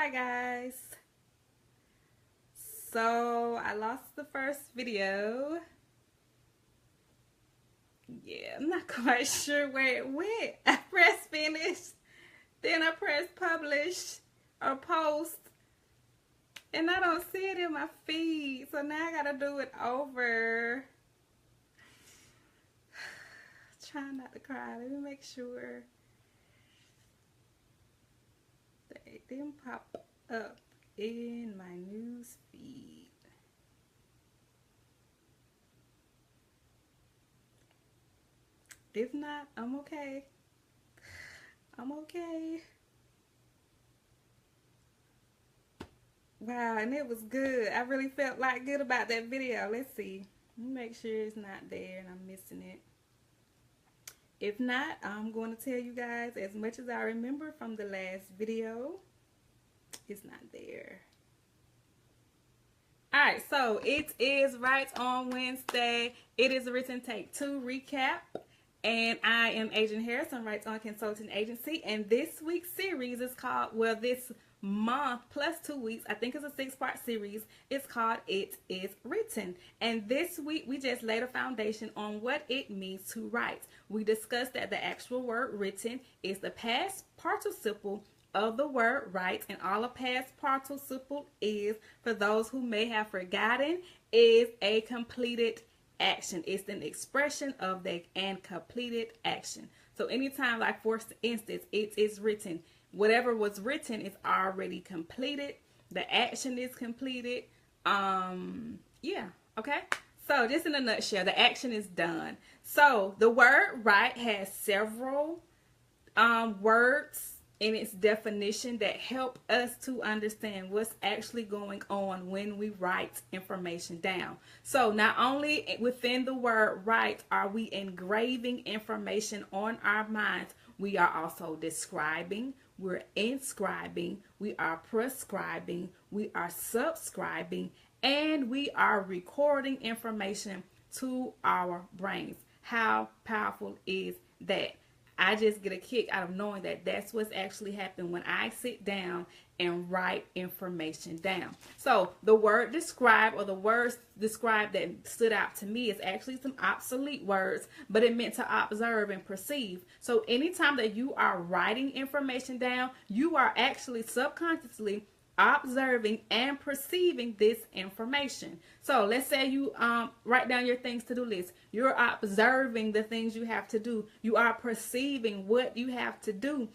Hi guys. So I lost the first video. Yeah, I'm not quite sure where it went. I pressed finish, then I pressed publish or post, and I don't see it in my feed. So now I gotta do it over. Trying not to cry. Let me make sure that it didn't pop up in my news feed. If not, I'm okay. I'm okay. Wow, and it was good. I really felt like good about that video. Let's see. Let me make sure it's not there and I'm missing it. If not, I'm going to tell you guys as much as I remember from the last video. It's not there. Alright, so it is Right on Wednesday. It is a written take 2 recap. And I am Agent Harris on Right On Consulting Agency. And this week's series is called, well, this month plus 2 weeks, I think it's a 6-part series. It's called It Is Written. And this week we just laid a foundation on what it means to write. We discussed that the actual word written is the past participle of the word write, and all a past participle is, for those who may have forgotten, is a completed action. It's an expression of the and completed action. So anytime, like for instance, it is written, whatever was written is already completed. The action is completed. Yeah, okay. So just in a nutshell, the action is done. So the word write has several words in its definition that help us to understand what's actually going on when we write information down. So not only within the word write are we engraving information on our minds, we are also describing, we're inscribing, we are prescribing, we are subscribing, and we are recording information to our brains. How powerful is that? I just get a kick out of knowing that that's what's actually happening when I sit down and write information down. So the word describe, or the words describe that stood out to me, is actually some obsolete words, but it meant to observe and perceive. So anytime that you are writing information down, you are actually subconsciously observing and perceiving this information. So let's say you write down your things to do list. You're observing the things you have to do. You are perceiving what you have to do.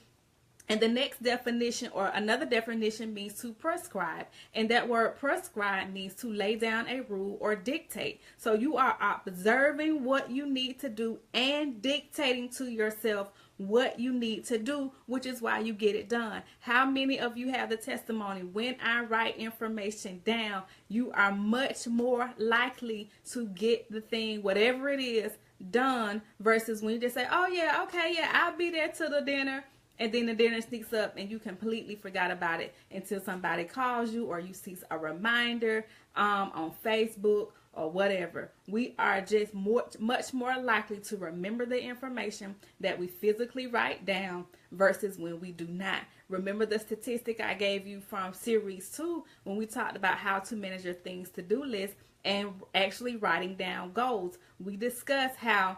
And the next definition, or another definition, means to prescribe. And that word prescribe means to lay down a rule or dictate. So you are observing what you need to do and dictating to yourself what you need to do, which is why you get it done. How many of you have the testimony, when I write information down, you are much more likely to get the thing, whatever it is, done, versus when you just say, oh yeah, okay, yeah, I'll be there till the dinner. And then the dinner sneaks up and you completely forgot about it until somebody calls you, or you see a reminder on Facebook or whatever. We are just much more likely to remember the information that we physically write down versus when we do not. Remember the statistic I gave you from series 2 when we talked about how to manage your things to-do list and actually writing down goals. We discussed how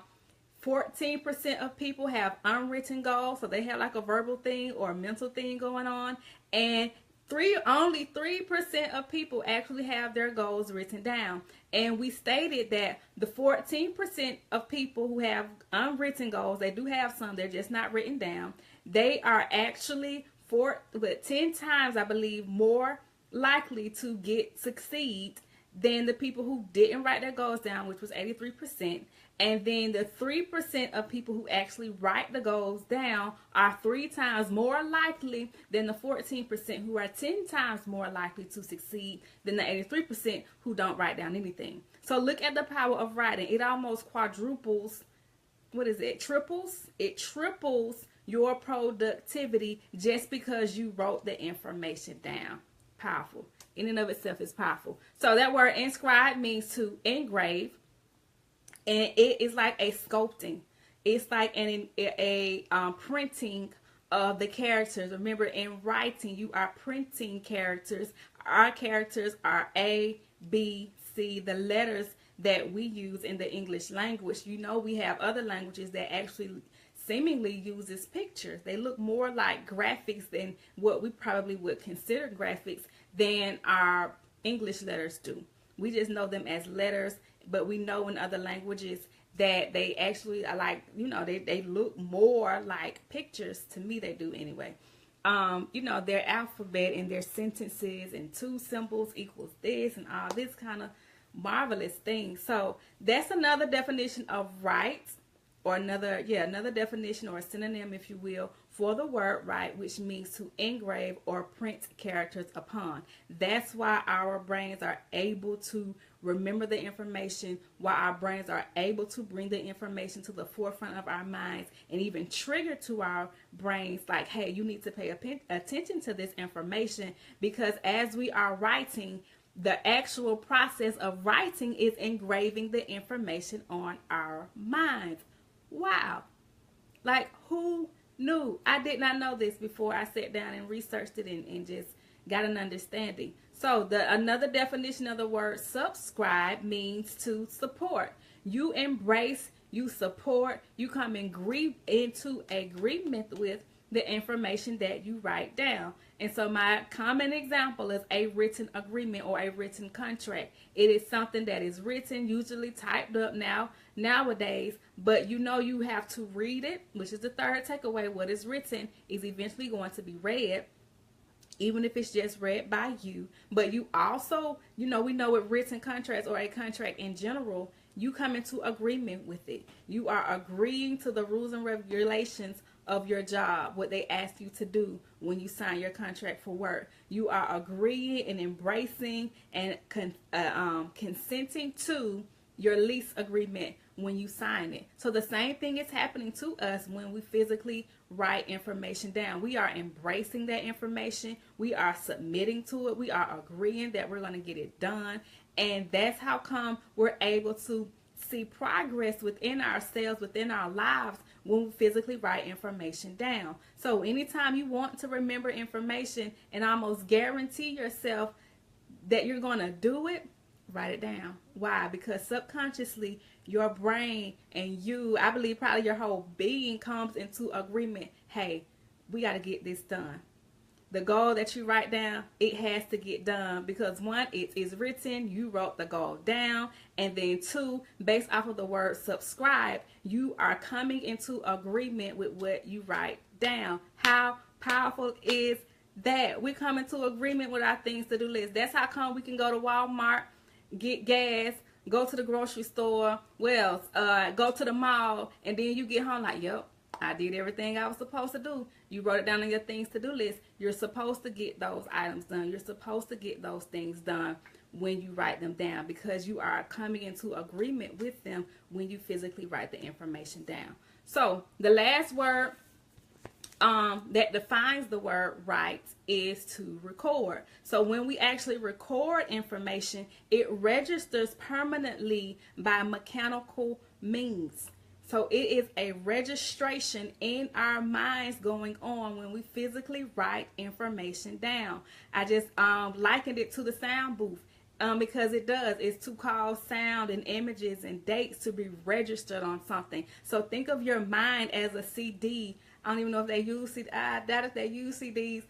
14% of people have unwritten goals, so they have like a verbal thing or a mental thing going on, and only 3% of people actually have their goals written down. And we stated that the 14% of people who have unwritten goals, they do have some, they're just not written down. They are actually 10 times, I believe, more likely to succeed than the people who didn't write their goals down, which was 83%. And then the 3% of people who actually write the goals down are 3 times more likely than the 14% who are 10 times more likely to succeed than the 83% who don't write down anything. So look at the power of writing. It almost quadruples, triples? It triples your productivity just because you wrote the information down. Powerful. In and of itself is powerful. So that word inscribe means to engrave. And it is like a sculpting. It's like a printing of the characters. Remember, in writing, you are printing characters. Our characters are A, B, C, the letters that we use in the English language. You know, we have other languages that actually seemingly uses pictures. They look more like graphics than what we probably would consider graphics than our English letters do. We just know them as letters, but we know in other languages that they actually are like, you know, they look more like pictures. To me, they do anyway. You know, their alphabet and their sentences and two symbols equals this and all this kind of marvelous things. So that's another definition of write, or another definition or a synonym, if you will, for the word write, which means to engrave or print characters upon. That's why our brains are able to remember the information, why our brains are able to bring the information to the forefront of our minds and even trigger to our brains like, hey, you need to pay attention to this information, because as we are writing, the actual process of writing is engraving the information on our minds. Wow. Like, who knew? I did not know this before I sat down and researched it and just got an understanding. So another definition of the word subscribe means to support. You embrace, you support, you come into agreement with the information that you write down. And so my common example is a written agreement or a written contract. It is something that is written, usually typed up nowadays, but you know you have to read it, which is the third takeaway. What is written is eventually going to be read, even if it's just read by you. But you also, you know, we know with written contracts or a contract in general, you come into agreement with it. You are agreeing to the rules and regulations of your job, what they ask you to do when you sign your contract for work. You are agreeing and embracing and consenting to your lease agreement when you sign it. So the same thing is happening to us when we physically write information down. We are embracing that information. We are submitting to it. We are agreeing that we're going to get it done. And that's how come we're able to see progress within ourselves, within our lives, when we physically write information down. So anytime you want to remember information and almost guarantee yourself that you're going to do it, write it down. Why? Because subconsciously your brain and you, I believe probably your whole being, comes into agreement. Hey, we got to get this done. The goal that you write down, it has to get done, because one, it is written, you wrote the goal down, and then two, based off of the word subscribe, you are coming into agreement with what you write down. How powerful is that? We come into agreement with our things to do list. That's how come we can go to Walmart, get gas, go to the grocery store, go to the mall, and then you get home like, yep, I did everything I was supposed to do. You wrote it down on your things to do list. You're supposed to get those items done. You're supposed to get those things done when you write them down, because you are coming into agreement with them when you physically write the information down. So the last word that defines the word write is to record. So when we actually record information, it registers permanently by mechanical means. So it is a registration in our minds going on when we physically write information down. I just likened it to the sound booth because it does. It's to cause sound and images and dates to be registered on something. So think of your mind as a CD. I don't even know if they use CD. I doubt if they use CDs.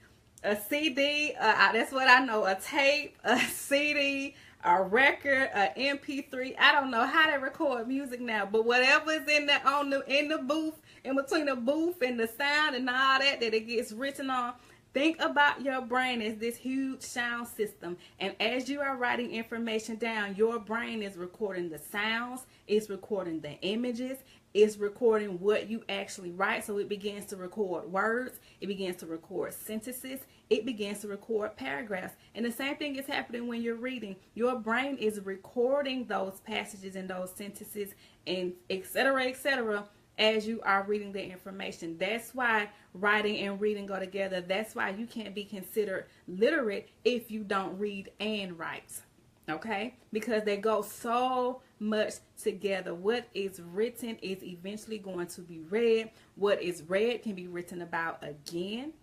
A CD, that's what I know. A tape, a CD, a record, a MP3. I don't know how they record music now, but whatever is in the booth, in between the booth and the sound and all that it gets written on. Think about your brain as this huge sound system, and as you are writing information down, your brain is recording the sounds, it's recording the images, it's recording what you actually write. So it begins to record words, it begins to record sentences, it begins to record paragraphs. And the same thing is happening when you're reading. Your brain is recording those passages and those sentences and etc., as you are reading the information. That's why writing and reading go together. That's why you can't be considered literate if you don't read and write. Okay? Because they go so much together. What is written is eventually going to be read. What is read can be written about again.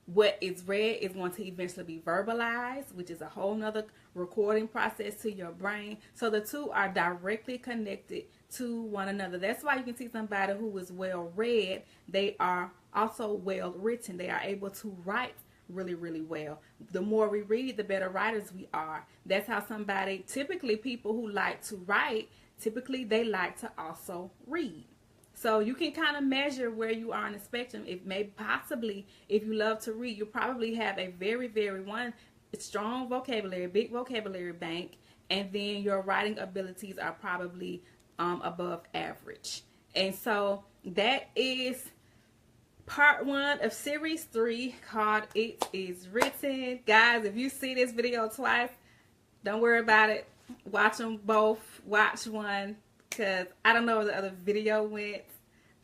What is read is going to eventually be verbalized, which is a whole nother recording process to your brain. So the two are directly connected to one another. That's why you can see somebody who is well read. They are also well written. They are able to write really, really well. The more we read, the better writers we are. That's how somebody, typically people who like to write, typically they like to also read. So you can kind of measure where you are on the spectrum. If maybe possibly, if you love to read, you probably have a very, very strong vocabulary, big vocabulary bank, and then your writing abilities are probably above average. And so that is part 1 of series 3 called It Is Written. Guys, if you see this video twice, don't worry about it. Watch them both. Watch one, because I don't know where the other video went.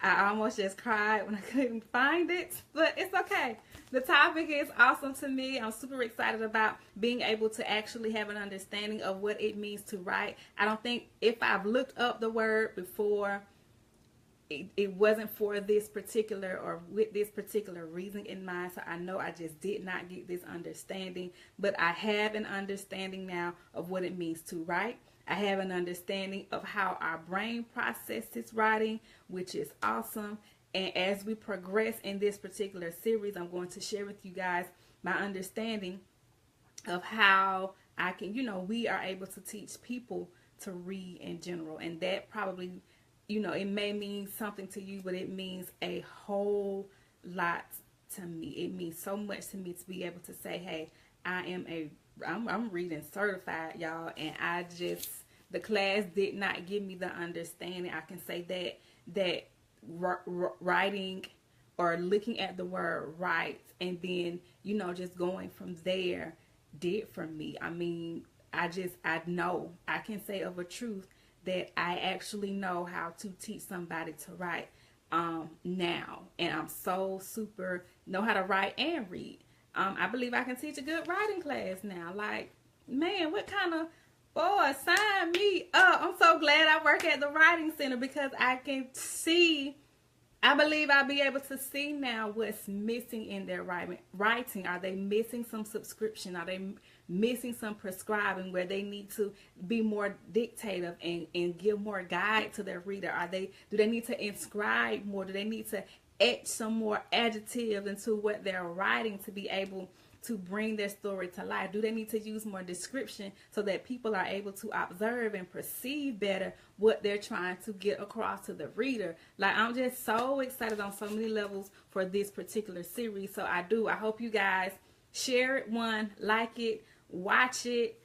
I almost just cried when I couldn't find it, but it's okay. The topic is awesome to me. I'm super excited about being able to actually have an understanding of what it means to write. I don't think if I've looked up the word before, it wasn't for this particular or with this particular reason in mind. So I know I just did not get this understanding, but I have an understanding now of what it means to write. I have an understanding of how our brain processes writing, which is awesome. And as we progress in this particular series, I'm going to share with you guys my understanding of how I can, we are able to teach people to read in general. And that probably, it may mean something to you, but it means a whole lot to me. It means so much to me to be able to say, hey, I'm reading certified, y'all, and the class did not give me the understanding. I can say that writing or looking at the word write and then, just going from there did for me. I mean, I know, I can say of a truth that I actually know how to teach somebody to write now. And I'm so super know how to write and read. I believe I can teach a good writing class now. Like, man, what kind of, boy, sign me up. I'm so glad I work at the writing center because I can see, I believe I'll be able to see now what's missing in their writing. Are they missing some subscription? Are they missing some prescribing where they need to be more dictative and give more guide to their reader? Do they need to inscribe more? Do they need to etch some more adjectives into what they're writing to be able to bring their story to life? Do they need to use more description so that people are able to observe and perceive better what they're trying to get across to the reader? Like, I'm just so excited on so many levels for this particular series. So I hope you guys share it, like it, watch it,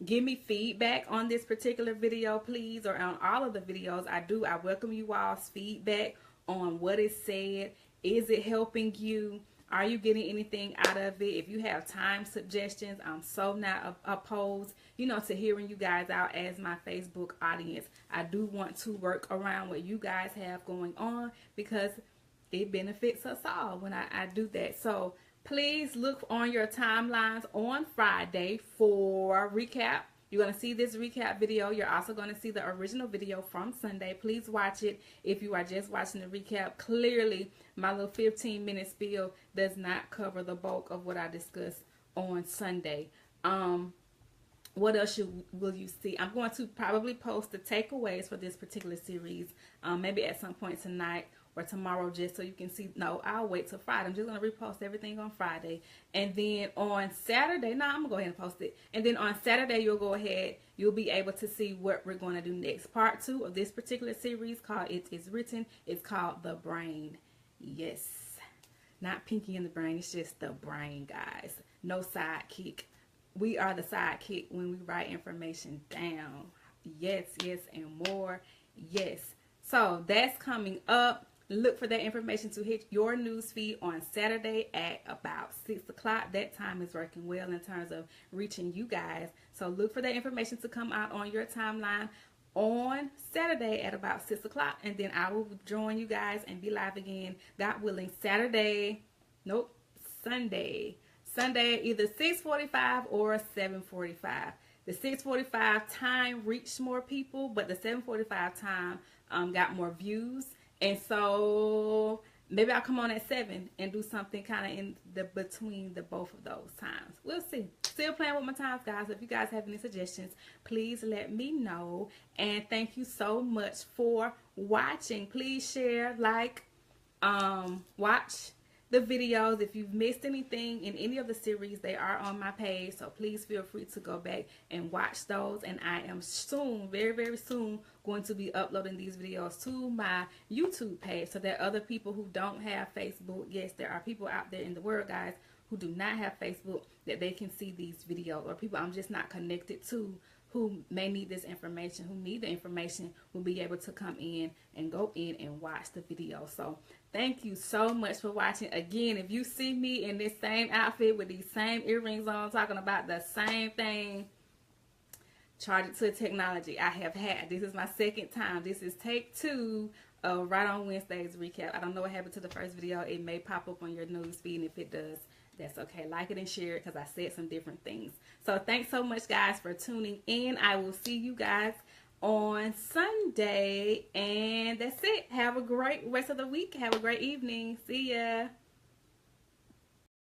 give me feedback on this particular video, please, or on all of the videos. I welcome you all's feedback on what is said. Is it helping you? Are you getting anything out of it? If you have time suggestions, I'm so not opposed, to hearing you guys out as my Facebook audience. I do want to work around what you guys have going on because it benefits us all when I do that. So please look on your timelines on Friday for recap. You're going to see this recap video. You're also going to see the original video from Sunday. Please watch it if you are just watching the recap. Clearly, my little 15-minute spiel does not cover the bulk of what I discussed on Sunday. What else will you see? I'm going to probably post the takeaways for this particular series, maybe at some point tonight or tomorrow, just so you can see. No, I'll wait till Friday. I'm just going to repost everything on Friday. And then on Saturday, I'm going to go ahead and post it. And then on Saturday, you'll be able to see what we're going to do next. Part 2 of this particular series called It Is Written. It's called The Brain. Yes. Not Pinky and the Brain. It's just the brain, guys. No sidekick. We are the sidekick when we write information down. Yes, yes, and more. Yes. So that's coming up. Look for that information to hit your news feed on Saturday at about 6 o'clock. That time is working well in terms of reaching you guys. So look for that information to come out on your timeline on Saturday at about 6 o'clock. And then I will join you guys and be live again, God willing, Sunday, either 6:45 or 7:45. the 6:45 time reached more people, but the 7:45 time got more views. And so maybe I'll come on at 7 and do something kind of in the between the both of those times. We'll see. Still playing with my times, guys. If you guys have any suggestions, please let me know. And thank you so much for watching. Please share, like, watch the videos. If you've missed anything in any of the series, they are on my page, so please feel free to go back and watch those. And I am soon, very, very soon, going to be uploading these videos to my YouTube page so that other people who don't have Facebook, yes, there are people out there in the world, guys, who do not have Facebook, that they can see these videos, or people I'm just not connected to who may need this information, who need the information, will be able to come in and go in and watch the video. So thank you so much for watching. Again, if you see me in this same outfit with these same earrings on, talking about the same thing, charge it to technology. I have had, this is my second time. This is take 2 of Right on Wednesday's recap. I don't know what happened to the first video. It may pop up on your news feed, and if it does, that's okay. Like it and share it, because I said some different things. So thanks so much, guys, for tuning in. I will see you guys on Sunday, and that's it. Have a great rest of the week. Have a great evening. See ya.